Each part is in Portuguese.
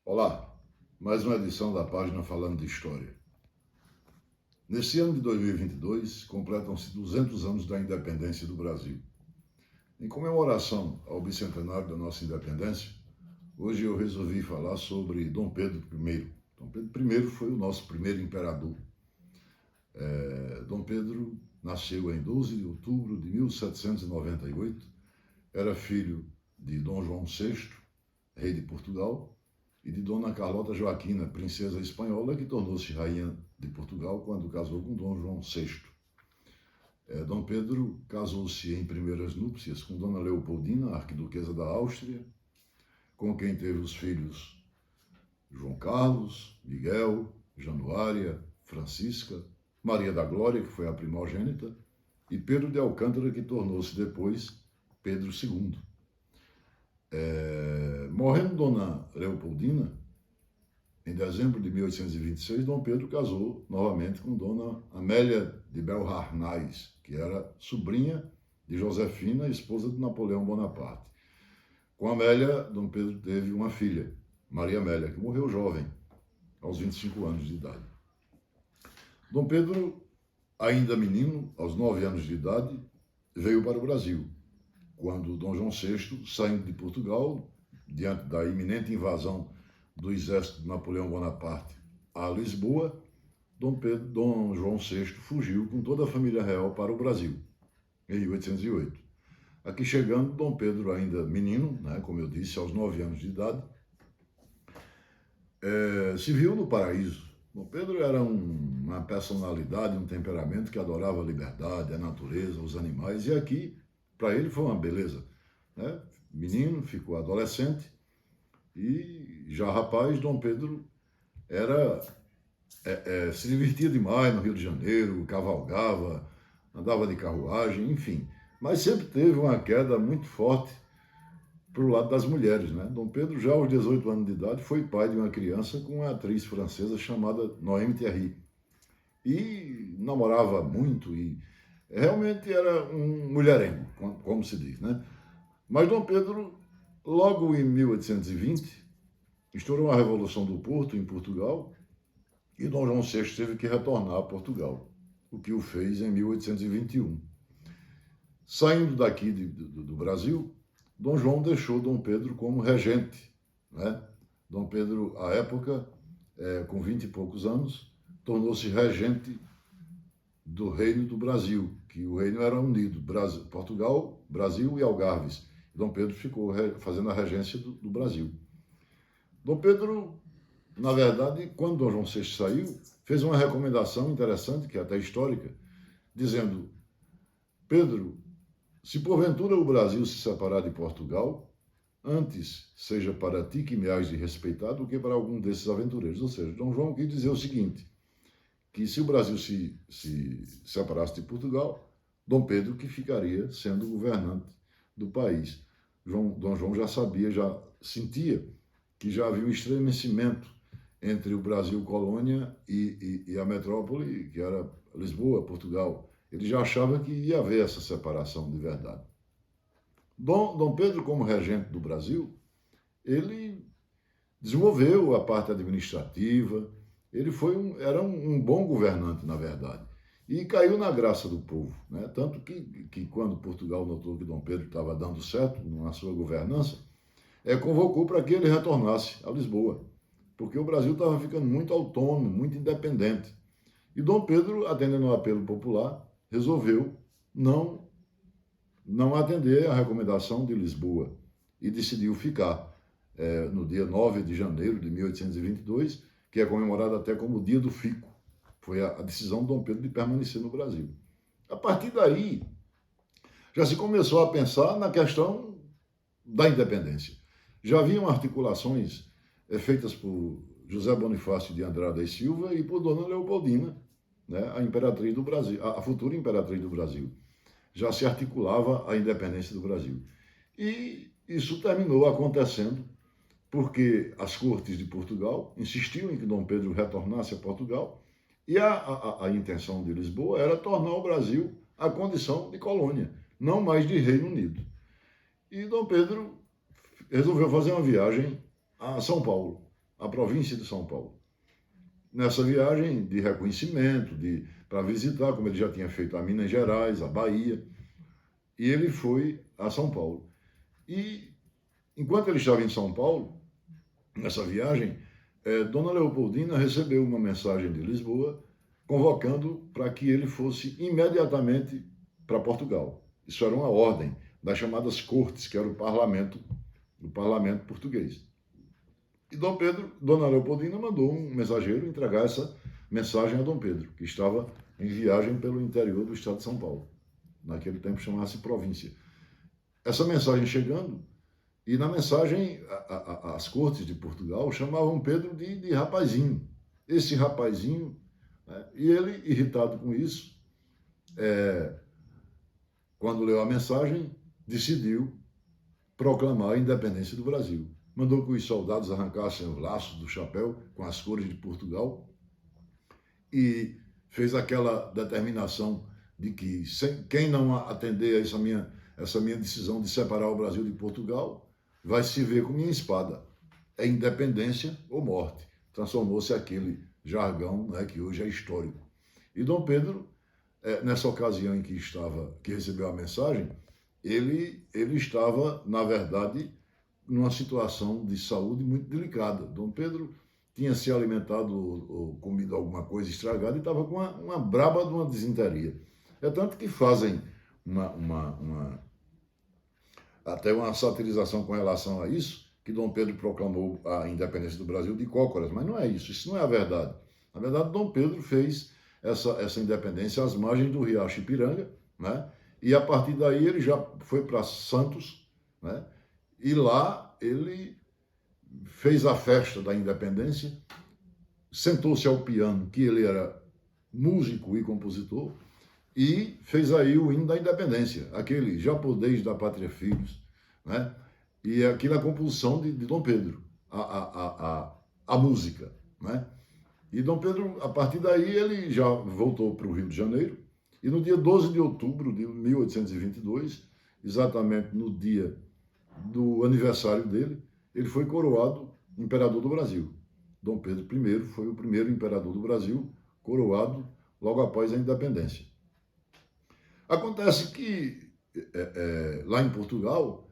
Olá, mais uma edição da página Falando de História. Nesse ano de 2022, completam-se 200 anos da independência do Brasil. Em comemoração ao bicentenário da nossa independência, hoje eu resolvi falar sobre Dom Pedro I. Dom Pedro I foi o nosso primeiro imperador. Dom Pedro nasceu em 12 de outubro de 1798, era filho de Dom João VI, rei de Portugal, e de Dona Carlota Joaquina, princesa espanhola, que tornou-se rainha de Portugal quando casou com Dom João VI. Dom Pedro casou-se em primeiras núpcias com Dona Leopoldina, arquiduquesa da Áustria, com quem teve os filhos João Carlos, Miguel, Januária, Francisca, Maria da Glória, que foi a primogênita, e Pedro de Alcântara, que tornou-se depois Pedro II. Morrendo Dona Leopoldina, em dezembro de 1826, Dom Pedro casou novamente com Dona Amélia de Beauharnais, que era sobrinha de Josefina, esposa de Napoleão Bonaparte. Com Amélia, Dom Pedro teve uma filha, Maria Amélia, que morreu jovem, aos 25 anos de idade. Dom Pedro, ainda menino, aos 9 anos de idade, veio para o Brasil, quando Dom João VI, saindo de Portugal, diante da iminente invasão do exército de Napoleão Bonaparte a Lisboa, Dom João VI fugiu com toda a família real para o Brasil, em 1808. Aqui chegando, Dom Pedro, ainda menino, como eu disse, aos 9 anos de idade, se viu no paraíso. Dom Pedro era uma personalidade, um temperamento que adorava a liberdade, a natureza, os animais, e aqui, para ele, foi uma beleza. Menino, ficou adolescente, e já rapaz, Dom Pedro se divertia demais no Rio de Janeiro, cavalgava, andava de carruagem, enfim. Mas sempre teve uma queda muito forte para o lado das mulheres. Dom Pedro, já aos 18 anos de idade, foi pai de uma criança com uma atriz francesa chamada Noémie Thierry. E namorava muito e realmente era um mulherengo, como se diz. Mas Dom Pedro, logo em 1820, estourou a Revolução do Porto, em Portugal, e Dom João VI teve que retornar a Portugal, o que o fez em 1821. Saindo daqui do Brasil, Dom João deixou Dom Pedro como regente. Dom Pedro, à época, com 20 e poucos anos, tornou-se regente do Reino do Brasil, que o reino era unido, Portugal, Brasil e Algarves. Dom Pedro ficou fazendo a regência do Brasil. Dom Pedro, na verdade, quando Dom João VI saiu, fez uma recomendação interessante, que é até histórica, dizendo: Pedro, se porventura o Brasil se separar de Portugal, antes seja para ti que me hás de respeitar do que para algum desses aventureiros. Ou seja, Dom João quis dizer o seguinte, que se o Brasil se separasse de Portugal, Dom Pedro que ficaria sendo governante do país. Dom João já sabia, já sentia que já havia um estremecimento entre o Brasil colônia e a metrópole, que era Lisboa, Portugal. Ele já achava que ia haver essa separação de verdade. Dom Pedro, como regente do Brasil, ele desenvolveu a parte administrativa, ele era um bom governante, na verdade, e caiu na graça do povo. Tanto que quando Portugal notou que Dom Pedro estava dando certo na sua governança, convocou para que ele retornasse a Lisboa, porque o Brasil estava ficando muito autônomo, muito independente. E Dom Pedro, atendendo ao apelo popular, resolveu não atender a recomendação de Lisboa e decidiu ficar no dia 9 de janeiro de 1822, que é comemorado até como o Dia do Fico. Foi a decisão de Dom Pedro de permanecer no Brasil. A partir daí, já se começou a pensar na questão da independência. Já haviam articulações feitas por José Bonifácio de Andrada e Silva e por Dona Leopoldina, a imperatriz do Brasil, a futura imperatriz do Brasil. Já se articulava a independência do Brasil. E isso terminou acontecendo porque as cortes de Portugal insistiam em que Dom Pedro retornasse a Portugal e a intenção de Lisboa era tornar o Brasil a condição de colônia, não mais de Reino Unido. E Dom Pedro resolveu fazer uma viagem a São Paulo. a província de São Paulo. Nessa viagem de reconhecimento, para visitar, como ele já tinha feito a Minas Gerais, a Bahia, e ele foi a São Paulo. E enquanto ele estava em São Paulo, nessa viagem, Dona Leopoldina recebeu uma mensagem de Lisboa convocando para que ele fosse imediatamente para Portugal. Isso era uma ordem das chamadas cortes, que era o parlamento português. E Dona Leopoldina mandou um mensageiro entregar essa mensagem a Dom Pedro, que estava em viagem pelo interior do estado de São Paulo. Naquele tempo chamava-se província. Essa mensagem chegando, e na mensagem as cortes de Portugal chamavam Pedro de rapazinho. Esse rapazinho, né? E ele, irritado com isso, quando leu a mensagem, decidiu proclamar a independência do Brasil. Mandou que os soldados arrancassem os laços do chapéu com as cores de Portugal e fez aquela determinação de que quem não atender a essa minha decisão de separar o Brasil de Portugal vai se ver com minha espada. É independência ou morte. Transformou-se aquele jargão, né, que hoje é histórico. E Dom Pedro, nessa ocasião em que recebeu a mensagem, ele estava, na verdade, numa situação de saúde muito delicada. Dom Pedro tinha se alimentado ou comido alguma coisa estragada e estava com uma braba de uma desinteria. É tanto que fazem até uma satirização com relação a isso, que Dom Pedro proclamou a independência do Brasil de cócoras, mas não é isso não é a verdade. Na verdade, Dom Pedro fez essa independência às margens do Riacho Ipiranga, né? E a partir daí ele já foi para Santos, né? E lá ele fez a festa da independência, sentou-se ao piano, que ele era músico e compositor, e fez aí o hino da independência, aquele Já podeis da pátria filhos, né? E aquilo é a composição de Dom Pedro, a música, né? E Dom Pedro, a partir daí, ele já voltou para o Rio de Janeiro, e no dia 12 de outubro de 1822, exatamente no dia do aniversário dele, ele foi coroado imperador do Brasil. Dom Pedro I foi o primeiro imperador do Brasil, coroado logo após a independência. Acontece que, lá em Portugal,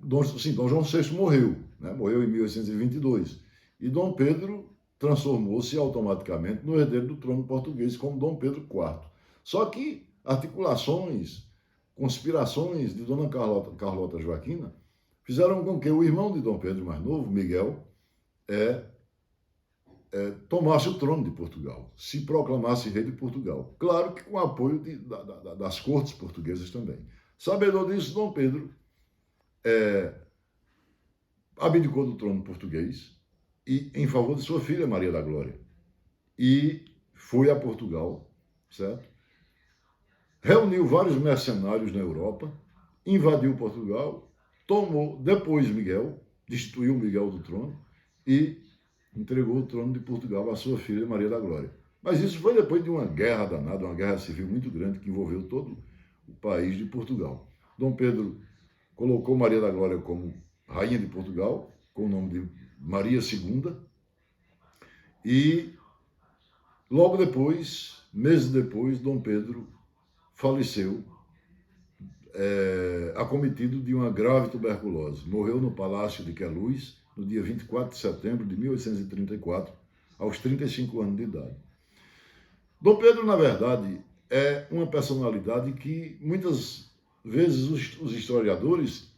Dom João VI morreu, né? Morreu em 1822, e Dom Pedro transformou-se automaticamente no herdeiro do trono português como Dom Pedro IV. Só que articulações, conspirações de Dona Carlota Joaquina fizeram com que o irmão de Dom Pedro mais novo, Miguel, tomasse o trono de Portugal, se proclamasse rei de Portugal. Claro que com o apoio das cortes portuguesas também. Sabedor disso, Dom Pedro abdicou do trono português e em favor de sua filha Maria da Glória. E foi a Portugal, certo? Reuniu vários mercenários na Europa, invadiu Portugal, tomou depois Miguel, destituiu Miguel do trono e entregou o trono de Portugal à sua filha Maria da Glória. Mas isso foi depois de uma guerra danada, uma guerra civil muito grande que envolveu todo o país de Portugal. Dom Pedro colocou Maria da Glória como rainha de Portugal, com o nome de Maria II, e logo depois, meses depois, Dom Pedro faleceu, acometido de uma grave tuberculose. Morreu no Palácio de Queluz, no dia 24 de setembro de 1834, aos 35 anos de idade. Dom Pedro, na verdade, é uma personalidade que muitas vezes os historiadores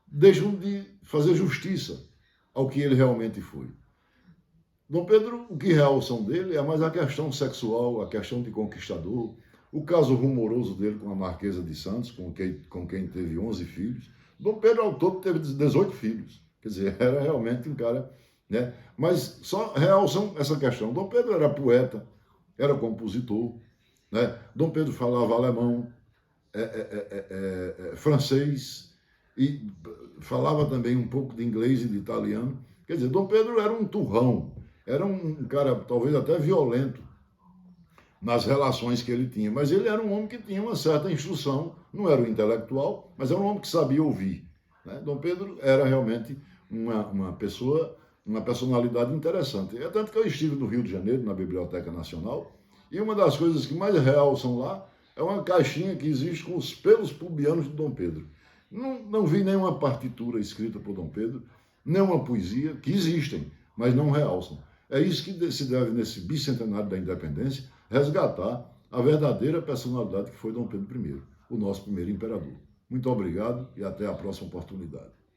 deixam de fazer justiça ao que ele realmente foi. Dom Pedro, o que realçam dele é mais a questão sexual, a questão de conquistador, o caso rumoroso dele com a Marquesa de Santos, com quem teve 11 filhos. Dom Pedro, ao todo, teve 18 filhos. Quer dizer, era realmente um cara, né? Mas só realçam essa questão. Dom Pedro era poeta, era compositor, né? Dom Pedro falava alemão, francês, e falava também um pouco de inglês e de italiano. Quer dizer, Dom Pedro era um turrão, era um cara talvez até violento nas relações que ele tinha, mas ele era um homem que tinha uma certa instrução, não era um intelectual, mas era um homem que sabia ouvir. né? Dom Pedro era realmente uma pessoa, uma personalidade interessante. É tanto que eu estive no Rio de Janeiro, na Biblioteca Nacional, e uma das coisas que mais realçam lá é uma caixinha que existe com os pelos pubianos de Dom Pedro. Não vi nenhuma partitura escrita por Dom Pedro, nem uma poesia, que existem, mas não realçam. É isso que se deve, nesse bicentenário da independência, resgatar a verdadeira personalidade que foi Dom Pedro I, o nosso primeiro imperador. Muito obrigado e até a próxima oportunidade.